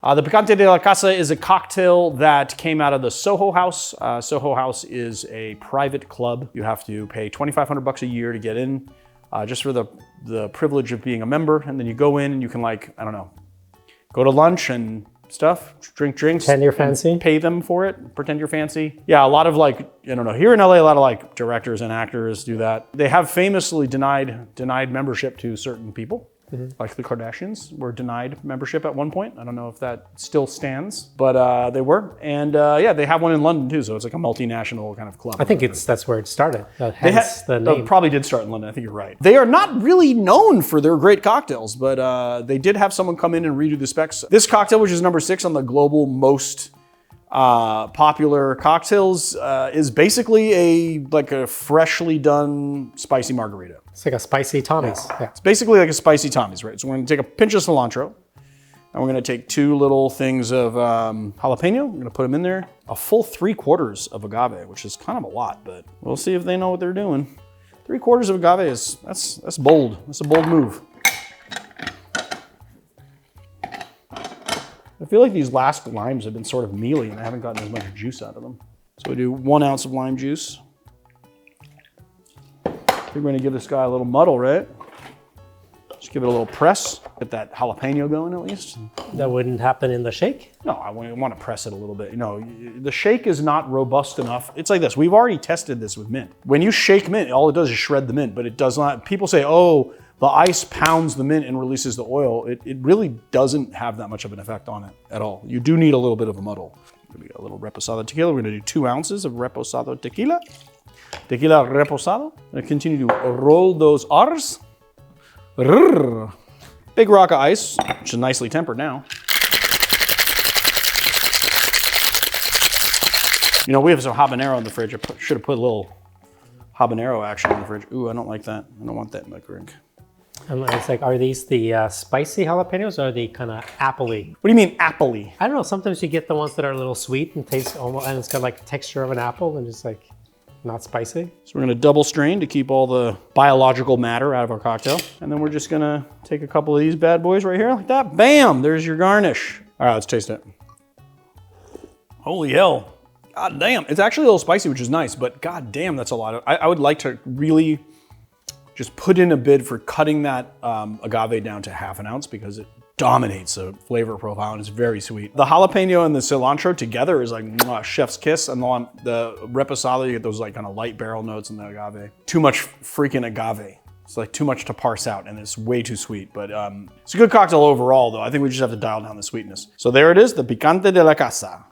The Picante de la Casa is a cocktail that came out of the Soho House. Soho House is a private club. You have to pay $2,500 a year to get in, just for the privilege of being a member. And then you go in and you can, like, I don't know, go to lunch and stuff, drink drinks. Pretend you're fancy. Pay them for it, pretend you're fancy. Yeah, a lot of, like, I don't know, here in LA, a lot of like directors and actors do that. They have famously denied membership to certain people. Like the Kardashians were denied membership at one point. I don't know if that still stands, but they were. And yeah, they have one in London too, so it's like a multinational kind of club. I think that's where it started, hence the name. Probably did start in London, I think you're right. They are not really known for their great cocktails, but they did have someone come in and redo the specs. This cocktail, which is number 6 on the global most popular cocktails, is basically a freshly done spicy margarita. It's like a spicy Tommy's. Yeah. It's basically like a spicy Tommy's, right? So we're gonna take a pinch of cilantro, and we're gonna take 2 little things of jalapeno. We're gonna put them in there. A full 3/4 of agave, which is kind of a lot, but we'll see if they know what they're doing. 3/4 of agave that's bold. That's a bold move. I feel like these last limes have been sort of mealy and I haven't gotten as much juice out of them. So we do 1 ounce of lime juice. I think we're gonna give this guy a little muddle, right? Just give it a little press. Get that jalapeno going at least. That wouldn't happen in the shake? No, I want to press it a little bit. You know, the shake is not robust enough. It's like this. We've already tested this with mint. When you shake mint, all it does is shred the mint, but it does not. People say, oh, the ice pounds the mint and releases the oil. It really doesn't have that much of an effect on it at all. You do need a little bit of a muddle. We got a little Reposado tequila. We're gonna do 2 ounces of Reposado tequila. Tequila Reposado. I'm gonna continue to roll those R's. Big rock of ice, which is nicely tempered now. You know, we have some habanero in the fridge. I should have put a little habanero action in the fridge. Ooh, I don't like that. I don't want that in my drink. And it's like, are these the spicy jalapenos or are they kind of appley? What do you mean appley? I don't know. Sometimes you get the ones that are a little sweet and taste almost, and it's got like the texture of an apple and just like not spicy. So we're gonna double strain to keep all the biological matter out of our cocktail. And then we're just gonna take a couple of these bad boys right here like that. Bam, there's your garnish. All right, let's taste it. Holy hell. God damn, it's actually a little spicy, which is nice, but god damn, that's a lot of, I would like to really just put in a bid for cutting that agave down to 1/2 ounce because it dominates the flavor profile and it's very sweet. The jalapeno and the cilantro together is like chef's kiss, and the reposado, you get those like kind of light barrel notes in the agave. Too much freaking agave. It's like too much to parse out and it's way too sweet, but it's a good cocktail overall though. I think we just have to dial down the sweetness. So there it is, the Picante de la Casa.